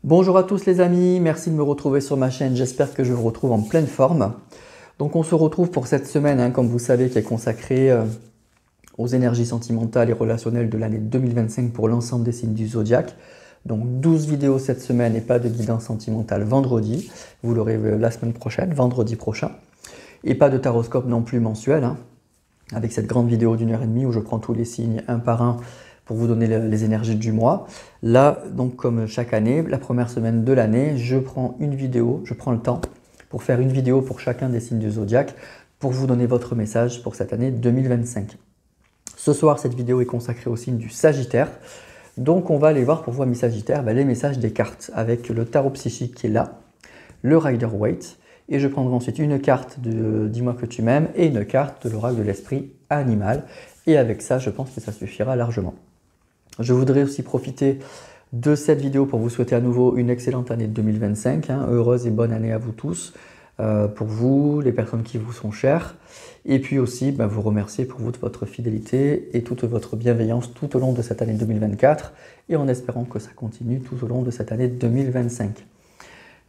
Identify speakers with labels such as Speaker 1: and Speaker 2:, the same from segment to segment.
Speaker 1: Bonjour à tous les amis, merci de me retrouver sur ma chaîne, j'espère que je vous retrouve en pleine forme. Donc on se retrouve pour cette semaine, comme vous savez, qui est consacrée aux énergies sentimentales et relationnelles de l'année 2025 pour l'ensemble des signes du zodiaque. Donc 12 vidéos cette semaine et pas de guidance sentimentale vendredi, vous l'aurez la semaine prochaine, vendredi prochain. Et pas de taroscope non plus mensuel, avec cette grande vidéo d'1h30 où je prends tous les signes un par un pour vous donner les énergies du mois. Là, donc comme chaque année, la première semaine de l'année, je prends une vidéo, je prends le temps pour faire une vidéo pour chacun des signes du zodiaque pour vous donner votre message pour cette année 2025. Ce soir, cette vidéo est consacrée au signe du Sagittaire. Donc on va aller voir pour vous, amis Sagittaires, les messages des cartes avec le tarot psychique qui est là, le Rider-Waite, et je prendrai ensuite une carte de Dis-moi que tu m'aimes et une carte de l'oracle de l'esprit animal. Et avec ça, je pense que ça suffira largement. Je voudrais aussi profiter de cette vidéo pour vous souhaiter à nouveau une excellente année 2025, heureuse et bonne année à vous tous, pour vous, les personnes qui vous sont chères, et puis aussi vous remercier pour vous de votre fidélité et toute votre bienveillance tout au long de cette année 2024, et en espérant que ça continue tout au long de cette année 2025.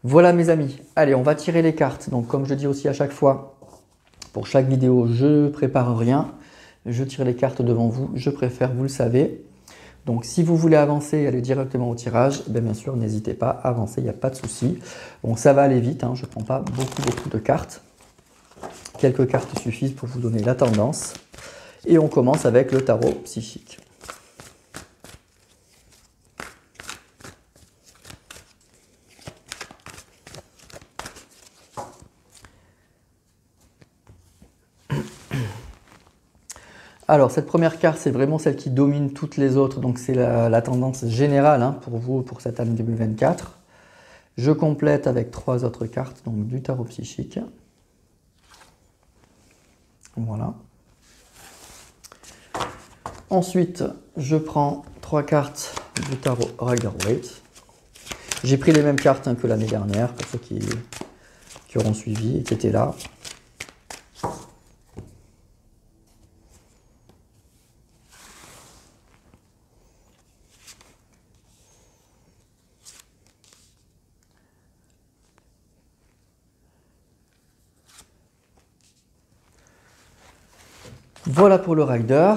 Speaker 1: Voilà mes amis, allez on va tirer les cartes. Donc comme je dis aussi à chaque fois, pour chaque vidéo je prépare rien, je tire les cartes devant vous, je préfère, vous le savez. Donc si vous voulez avancer et aller directement au tirage, bien sûr n'hésitez pas à avancer, il n'y a pas de souci. Bon ça va aller vite, je ne prends pas beaucoup de cartes. Quelques cartes suffisent pour vous donner la tendance. Et on commence avec le tarot psychique. Alors cette première carte, c'est vraiment celle qui domine toutes les autres, donc c'est la tendance générale pour vous pour cette année 2024. Je complète avec 3 autres cartes donc du tarot psychique. Voilà. Ensuite, je prends 3 cartes du tarot Rider-Waite. J'ai pris les mêmes cartes que l'année dernière, pour ceux qui auront suivi et qui étaient là. Voilà pour le Rider.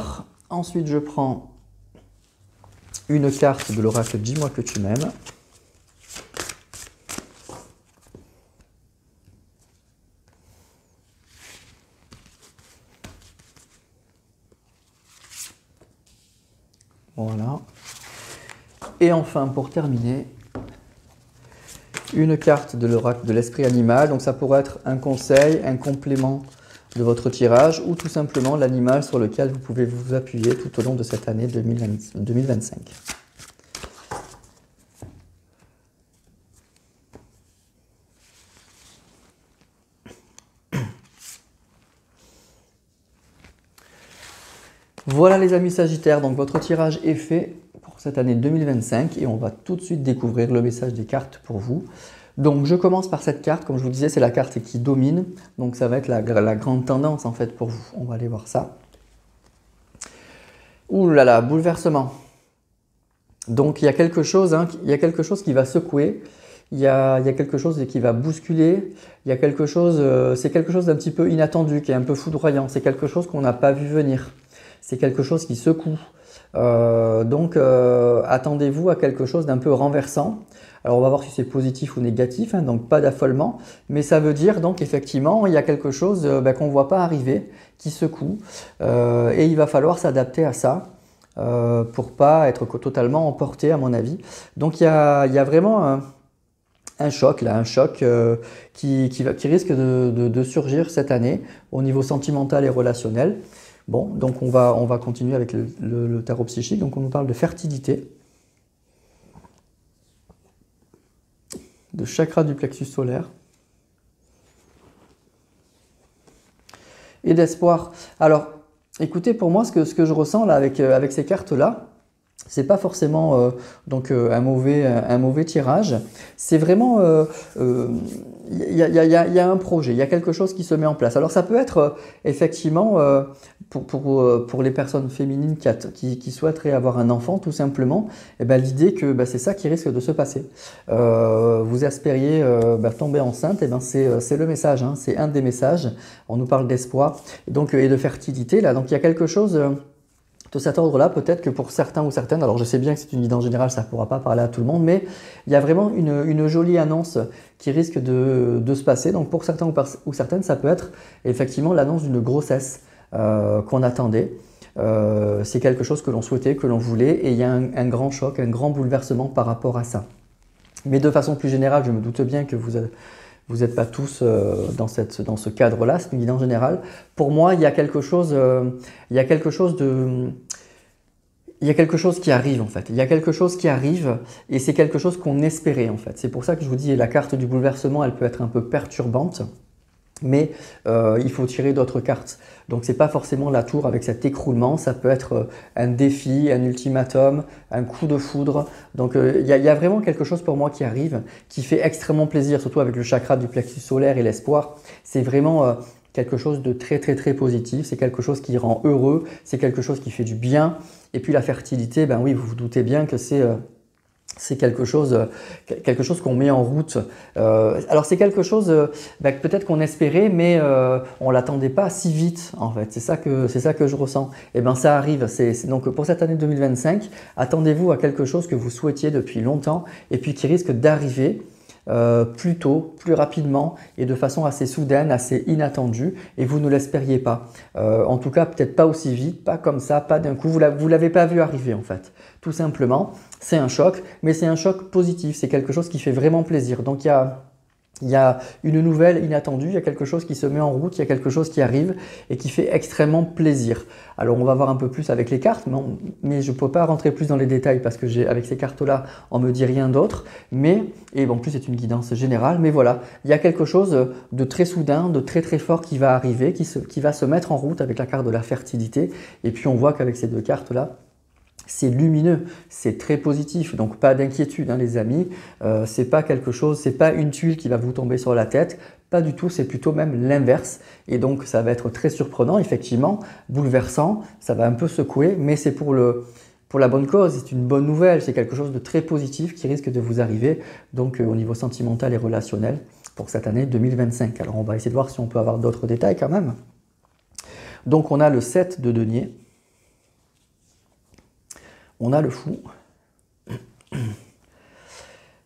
Speaker 1: Ensuite, je prends une carte de l'oracle Dis-moi que tu m'aimes. Voilà. Et enfin, pour terminer, une carte de l'oracle de l'esprit animal. Donc ça pourrait être un conseil, un complément de votre tirage ou tout simplement l'animal sur lequel vous pouvez vous appuyer tout au long de cette année 2025. Voilà les amis Sagittaires, donc votre tirage est fait pour cette année 2025 et on va tout de suite découvrir le message des cartes pour vous. Donc je commence par cette carte, comme je vous disais, c'est la carte qui domine, donc ça va être la grande tendance en fait pour vous. On va aller voir ça. Ouh là là, bouleversement. Donc il y a quelque chose, qui va secouer, il y a quelque chose qui va bousculer, il y a quelque chose, c'est quelque chose d'un petit peu inattendu, qui est un peu foudroyant, c'est quelque chose qu'on n'a pas vu venir, c'est quelque chose qui secoue. Donc attendez-vous à quelque chose d'un peu renversant. Alors on va voir si c'est positif ou négatif, donc pas d'affolement, mais ça veut dire donc effectivement il y a quelque chose qu'on ne voit pas arriver, qui secoue, et il va falloir s'adapter à ça pour pas être totalement emporté à mon avis. Donc il y a vraiment un choc là, qui risque de surgir cette année au niveau sentimental et relationnel. Bon, donc on va continuer avec le tarot psychique. Donc on nous parle de fertilité, de chakra du plexus solaire et d'espoir. Alors, écoutez, pour moi, ce que je ressens là avec ces cartes-là, C'est pas forcément un mauvais tirage. C'est vraiment, il y a un projet, il y a quelque chose qui se met en place. Alors ça peut être effectivement pour les personnes féminines qui souhaiteraient avoir un enfant, tout simplement, eh ben, l'idée que c'est ça qui risque de se passer. Vous espériez tomber enceinte, eh ben, c'est le message, hein, c'est un des messages. On nous parle d'espoir et de fertilité là. Donc il y a quelque chose de cet ordre-là, peut-être que pour certains ou certaines, alors je sais bien que c'est une idée en général, ça ne pourra pas parler à tout le monde, mais il y a vraiment une jolie annonce qui risque de se passer. Donc pour certains ou certaines, ça peut être effectivement l'annonce d'une grossesse qu'on attendait. C'est quelque chose que l'on souhaitait, que l'on voulait, et il y a un grand choc, un grand bouleversement par rapport à ça. Mais de façon plus générale, je me doute bien que vous n'êtes pas tous dans ce cadre-là, c'est une idée en général. Pour moi, il y a quelque chose qui arrive en fait. Il y a quelque chose qui arrive et c'est quelque chose qu'on espérait en fait. C'est pour ça que je vous dis la carte du bouleversement, elle peut être un peu perturbante, mais il faut tirer d'autres cartes. Donc c'est pas forcément la tour avec cet écroulement, ça peut être un défi, un ultimatum, un coup de foudre. Donc il y a vraiment quelque chose pour moi qui arrive, qui fait extrêmement plaisir, surtout avec le chakra du plexus solaire et l'espoir. C'est vraiment quelque chose de très très très positif, c'est quelque chose qui rend heureux, c'est quelque chose qui fait du bien. Et puis la fertilité, ben oui, vous vous doutez bien que c'est quelque chose qu'on met en route. Alors c'est quelque chose peut-être qu'on espérait, mais on l'attendait pas si vite en fait. C'est ça que je ressens. Et ben ça arrive. Donc pour cette année 2025, attendez-vous à quelque chose que vous souhaitiez depuis longtemps et puis qui risque d'arriver. Plus tôt, plus rapidement et de façon assez soudaine, assez inattendue et vous ne l'espériez pas. En tout cas, peut-être pas aussi vite, pas comme ça, pas d'un coup, vous l'avez pas vu arriver en fait. Tout simplement, c'est un choc, mais c'est un choc positif, c'est quelque chose qui fait vraiment plaisir. Donc il y a une nouvelle inattendue, il y a quelque chose qui se met en route, il y a quelque chose qui arrive et qui fait extrêmement plaisir. Alors on va voir un peu plus avec les cartes, mais je ne peux pas rentrer plus dans les détails parce que avec ces cartes-là, on ne me dit rien d'autre. Et en plus c'est une guidance générale, mais voilà, il y a quelque chose de très soudain, de très très fort qui va arriver, qui va se mettre en route avec la carte de la fertilité. Et puis on voit qu'avec ces deux cartes-là, c'est lumineux, c'est très positif, donc pas d'inquiétude les amis, c'est pas quelque chose, c'est pas une tuile qui va vous tomber sur la tête, pas du tout, c'est plutôt même l'inverse et donc ça va être très surprenant effectivement, bouleversant, ça va un peu secouer, mais c'est pour la bonne cause, c'est une bonne nouvelle, c'est quelque chose de très positif qui risque de vous arriver donc au niveau sentimental et relationnel pour cette année 2025. Alors on va essayer de voir si on peut avoir d'autres détails quand même. Donc on a le 7 de denier. On a le fou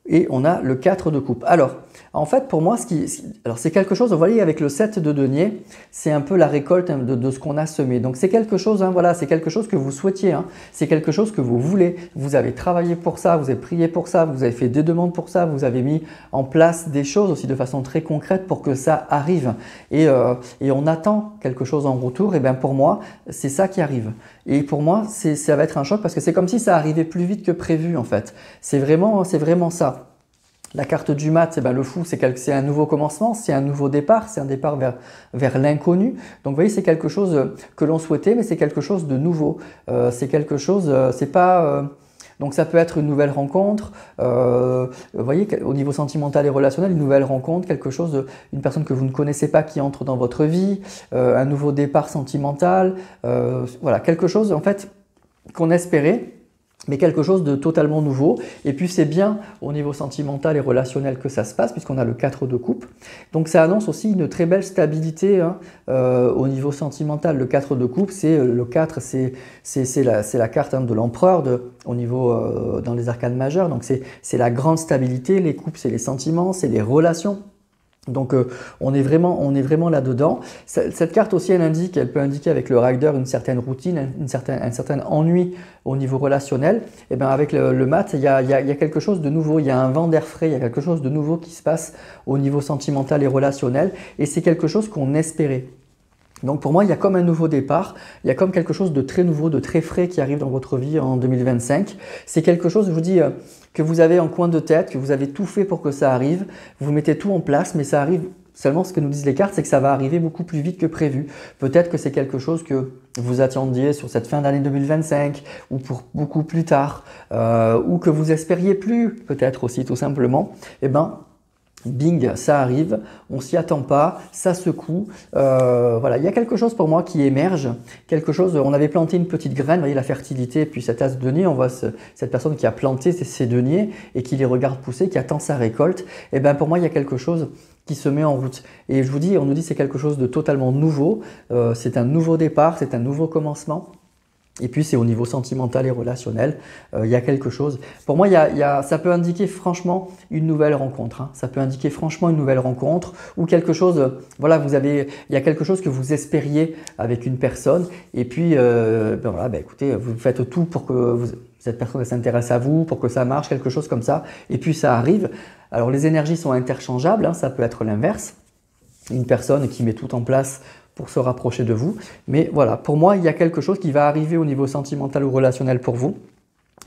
Speaker 1: et on a le 4 de coupe. Alors, en fait, pour moi, c'est quelque chose, vous voyez, avec le 7 de denier, c'est un peu la récolte de ce qu'on a semé. Donc, c'est quelque chose, voilà, c'est quelque chose que vous souhaitiez, c'est quelque chose que vous voulez. Vous avez travaillé pour ça, vous avez prié pour ça, vous avez fait des demandes pour ça, vous avez mis en place des choses aussi de façon très concrète pour que ça arrive. Et on attend quelque chose en retour, et bien pour moi, c'est ça qui arrive. Et pour moi, ça va être un choc parce que c'est comme si ça arrivait plus vite que prévu en fait. C'est vraiment ça. La carte du mat, le fou, c'est un nouveau commencement, c'est un nouveau départ, c'est un départ vers l'inconnu. Donc vous voyez, c'est quelque chose que l'on souhaitait, mais c'est quelque chose de nouveau. C'est quelque chose, c'est pas... donc ça peut être une nouvelle rencontre, vous voyez, au niveau sentimental et relationnel, une nouvelle rencontre, une personne que vous ne connaissez pas qui entre dans votre vie, un nouveau départ sentimental, voilà, quelque chose en fait qu'on espérait, mais quelque chose de totalement nouveau. Et puis c'est bien au niveau sentimental et relationnel que ça se passe, puisqu'on a le 4 de coupe. Donc ça annonce aussi une très belle stabilité au niveau sentimental. Le 4 de coupe, le 4, c'est la carte de l'empereur au niveau dans les arcanes majeures. Donc c'est la grande stabilité. Les coupes, c'est les sentiments, c'est les relations. Donc on est vraiment là-dedans. Cette carte aussi, elle peut indiquer avec le rider une certaine routine, un certain ennui au niveau relationnel. Et bien avec le mat, il y a quelque chose de nouveau, il y a un vent d'air frais, il y a quelque chose de nouveau qui se passe au niveau sentimental et relationnel. Et c'est quelque chose qu'on espérait. Donc pour moi, il y a comme un nouveau départ, il y a comme quelque chose de très nouveau, de très frais qui arrive dans votre vie en 2025. C'est quelque chose, je vous dis, que vous avez en coin de tête, que vous avez tout fait pour que ça arrive. Vous mettez tout en place, mais ça arrive seulement, ce que nous disent les cartes, c'est que ça va arriver beaucoup plus vite que prévu. Peut-être que c'est quelque chose que vous attendiez sur cette fin d'année 2025 ou pour beaucoup plus tard, ou que vous espériez plus, peut-être aussi tout simplement. Eh ben, bing, ça arrive, on s'y attend pas, ça secoue. Voilà, il y a quelque chose pour moi qui émerge, quelque chose. On avait planté une petite graine, vous voyez la fertilité, puis cet as de denier, on voit cette personne qui a planté ses deniers et qui les regarde pousser, qui attend sa récolte. Et ben pour moi, il y a quelque chose qui se met en route. Et je vous dis, on nous dit c'est quelque chose de totalement nouveau. C'est un nouveau départ, c'est un nouveau commencement. Et puis c'est au niveau sentimental et relationnel, il y a quelque chose. Pour moi, ça peut indiquer franchement une nouvelle rencontre. Hein. Ça peut indiquer franchement une nouvelle rencontre ou quelque chose. Voilà, il y a quelque chose que vous espériez avec une personne. Et puis, voilà, écoutez, vous faites tout pour que cette personne s'intéresse à vous, pour que ça marche, quelque chose comme ça. Et puis ça arrive. Alors les énergies sont interchangeables. Hein, ça peut être l'inverse. Une personne qui met tout en place pour se rapprocher de vous. Mais voilà, pour moi, il y a quelque chose qui va arriver au niveau sentimental ou relationnel pour vous.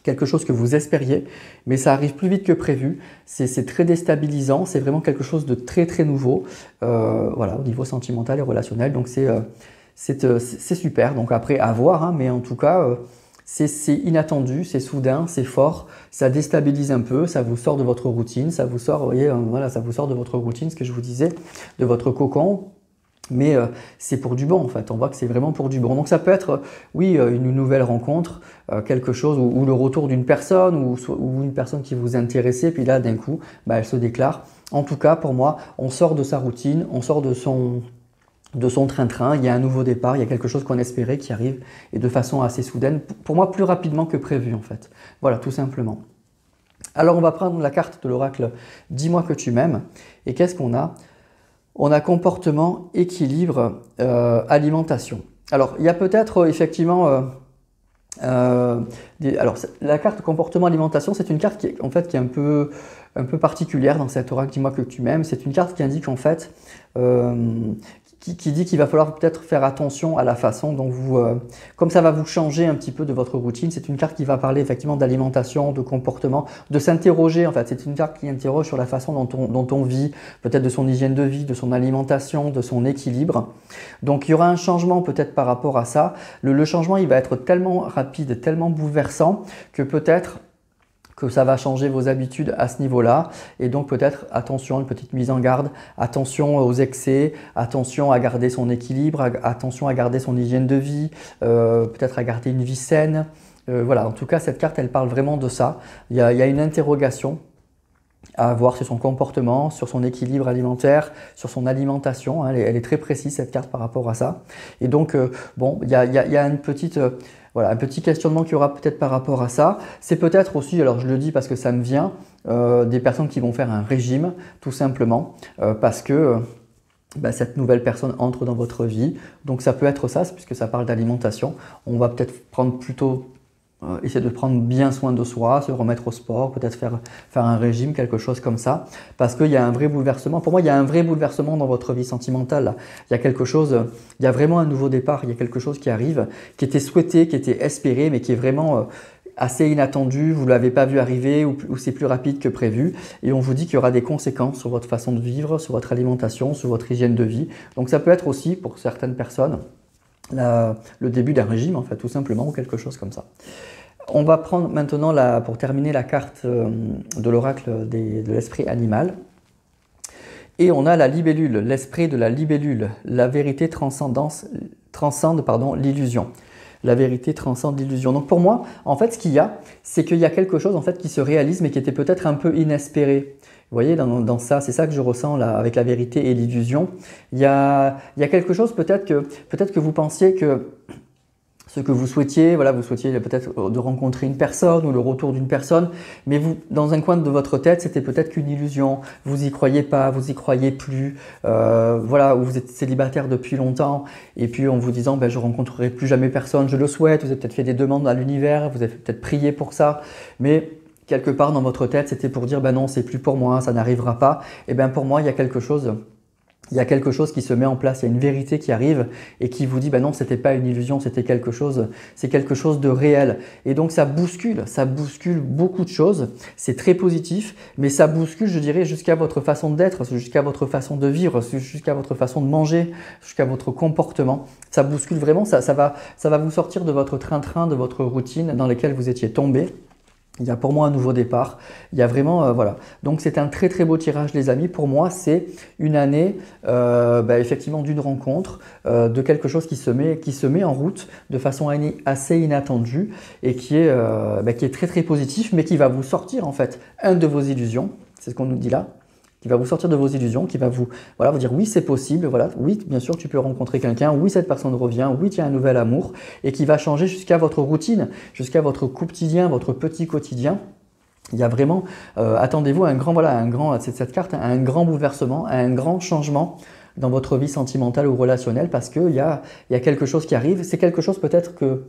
Speaker 1: Quelque chose que vous espériez, mais ça arrive plus vite que prévu. C'est très déstabilisant, c'est vraiment quelque chose de très très nouveau. Voilà, au niveau sentimental et relationnel. Donc c'est super. Donc après, à voir, hein, mais en tout cas, c'est inattendu, c'est soudain, c'est fort. Ça déstabilise un peu, ça vous sort de votre routine, ça vous sort, vous voyez, voilà, ça vous sort de votre routine, ce que je vous disais, de votre cocon. Mais c'est pour du bon en fait, on voit que c'est vraiment pour du bon. Donc ça peut être, oui, une nouvelle rencontre, quelque chose, ou le retour d'une personne, ou une personne qui vous intéressait, puis là d'un coup, elle se déclare. En tout cas, pour moi, on sort de sa routine, on sort de son train-train, il y a un nouveau départ, il y a quelque chose qu'on espérait qui arrive, et de façon assez soudaine, pour moi plus rapidement que prévu en fait. Voilà, tout simplement. Alors on va prendre la carte de l'oracle « Dis-moi que tu m'aimes », et qu'est-ce qu'on a ? On a comportement, équilibre, alimentation. Alors, il y a peut-être effectivement... alors, la carte comportement, alimentation, c'est une carte qui est un peu particulière dans cet oracle. Dis-moi que tu m'aimes. C'est une carte qui indique en fait... qui dit qu'il va falloir peut-être faire attention à la façon dont comme ça va vous changer un petit peu de votre routine. C'est une carte qui va parler effectivement d'alimentation, de comportement, de s'interroger en fait. C'est une carte qui interroge sur la façon dont on vit, peut-être de son hygiène de vie, de son alimentation, de son équilibre. Donc il y aura un changement peut-être par rapport à ça. Le changement, il va être tellement rapide, tellement bouleversant que peut-être que ça va changer vos habitudes à ce niveau-là. Et donc peut-être, attention, une petite mise en garde, attention aux excès, attention à garder son équilibre, attention à garder son hygiène de vie, peut-être à garder une vie saine. Voilà, en tout cas, cette carte, elle parle vraiment de ça. Il y a une interrogation à avoir sur son comportement, sur son équilibre alimentaire, sur son alimentation. Hein, elle est très précise, cette carte, par rapport à ça. Et donc, bon, il y a une petite... Voilà, un petit questionnement qu'il y aura peut-être par rapport à ça. C'est peut-être aussi, alors je le dis parce que ça me vient, des personnes qui vont faire un régime, tout simplement, parce que cette nouvelle personne entre dans votre vie. Donc ça peut être ça, puisque ça parle d'alimentation. On va peut-être prendre plutôt... essayer de prendre bien soin de soi, se remettre au sport, peut-être faire un régime, quelque chose comme ça, parce qu'il y a un vrai bouleversement. Pour moi, il y a un vrai bouleversement dans votre vie sentimentale. Là. Il y a quelque chose, il y a vraiment un nouveau départ, il y a quelque chose qui arrive, qui était souhaité, qui était espéré, mais qui est vraiment assez inattendu, vous ne l'avez pas vu arriver ou c'est plus rapide que prévu. Et on vous dit qu'il y aura des conséquences sur votre façon de vivre, sur votre alimentation, sur votre hygiène de vie. Donc ça peut être aussi, pour certaines personnes, le début d'un régime, en fait, tout simplement, ou quelque chose comme ça. On va prendre maintenant, pour terminer, la carte de l'oracle de l'esprit animal. Et on a la libellule, l'esprit de la libellule. La vérité transcende l'illusion. La vérité transcende l'illusion. Donc pour moi, en fait, ce qu'il y a, c'est qu'il y a quelque chose en fait, qui se réalise, mais qui était peut-être un peu inespéré. Vous voyez, dans ça, c'est ça que je ressens là, avec la vérité et l'illusion. Il y a quelque chose, peut-être que vous pensiez que ce que vous souhaitiez, voilà, vous souhaitiez peut-être de rencontrer une personne ou le retour d'une personne, mais vous, dans un coin de votre tête, c'était peut-être qu'une illusion. Vous y croyez pas, vous y croyez plus, voilà, ou vous êtes célibataire depuis longtemps, et puis en vous disant, je rencontrerai plus jamais personne, je le souhaite. Vous avez peut-être fait des demandes à l'univers, vous avez peut-être prié pour ça, mais quelque part dans votre tête, c'était pour dire, non, c'est plus pour moi, ça n'arrivera pas. Et bien pour moi, il y a quelque chose Il y a quelque chose qui se met en place, il y a une vérité qui arrive et qui vous dit bah non, c'était pas une illusion, c'était quelque chose, c'est quelque chose de réel. Et donc ça bouscule beaucoup de choses. C'est très positif, mais ça bouscule, je dirais, jusqu'à votre façon d'être, jusqu'à votre façon de vivre, jusqu'à votre façon de manger, jusqu'à votre comportement. Ça bouscule vraiment, ça va vous sortir de votre train-train, de votre routine dans laquelle vous étiez tombé. Il y a pour moi un nouveau départ. Il y a vraiment, voilà. Donc c'est un très très beau tirage les amis. Pour moi, c'est une année effectivement d'une rencontre, de quelque chose qui se met en route de façon assez inattendue et qui est très très positif, mais qui va vous sortir en fait un de vos illusions. C'est ce qu'on nous dit là. Qui va vous sortir de vos illusions, qui va vous dire oui c'est possible, voilà, oui bien sûr tu peux rencontrer quelqu'un, oui cette personne revient, oui tu as un nouvel amour et qui va changer jusqu'à votre routine, jusqu'à votre quotidien, votre petit quotidien. Il y a vraiment, attendez-vous à cette carte, à un grand bouleversement, à un grand changement dans votre vie sentimentale ou relationnelle parce qu'il y a quelque chose qui arrive. C'est quelque chose peut-être que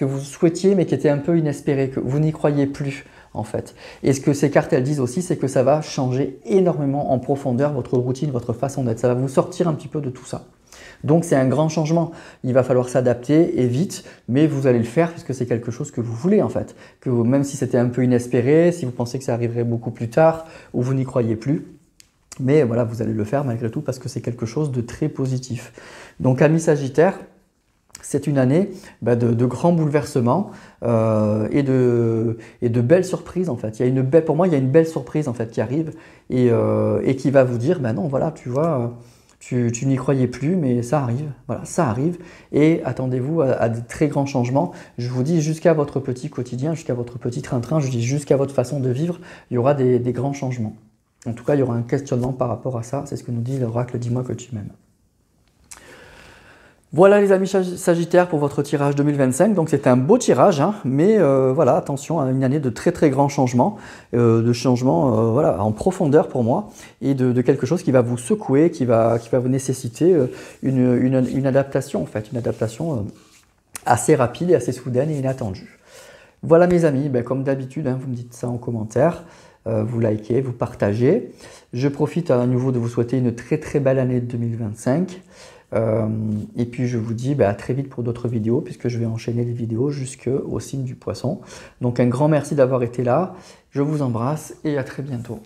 Speaker 1: vous souhaitiez mais qui était un peu inespéré, que vous n'y croyez plus en fait. Et ce que ces cartes elles disent aussi, c'est que ça va changer énormément en profondeur votre routine, votre façon d'être. Ça va vous sortir un petit peu de tout ça. Donc c'est un grand changement. Il va falloir s'adapter et vite, mais vous allez le faire puisque c'est quelque chose que vous voulez en fait. Que même si c'était un peu inespéré, si vous pensez que ça arriverait beaucoup plus tard ou vous n'y croyez plus, mais voilà, vous allez le faire malgré tout parce que c'est quelque chose de très positif. Donc amis Sagittaire, c'est une année de grands bouleversements et de belles surprises en fait. Pour moi, il y a une belle surprise en fait qui arrive et qui va vous dire, non, voilà, tu vois, tu n'y croyais plus, mais ça arrive, voilà, ça arrive. Et attendez-vous à de très grands changements. Je vous dis jusqu'à votre petit quotidien, jusqu'à votre petit train-train, je dis jusqu'à votre façon de vivre, il y aura des grands changements. En tout cas, il y aura un questionnement par rapport à ça. C'est ce que nous dit l'oracle, dis-moi que tu m'aimes. Voilà les amis Sagittaires pour votre tirage 2025, donc c'est un beau tirage, hein, mais voilà, attention à une année de très très grands changements, en profondeur pour moi, et de quelque chose qui va vous secouer, qui va vous nécessiter une adaptation en fait, une adaptation assez rapide et assez soudaine et inattendue. Voilà mes amis, comme d'habitude, hein, vous me dites ça en commentaire, vous likez, vous partagez. Je profite à nouveau de vous souhaiter une très très belle année 2025. Et puis je vous dis à très vite pour d'autres vidéos puisque je vais enchaîner les vidéos jusqu'au signe du poisson. Donc un grand merci d'avoir été là, je vous embrasse et à très bientôt.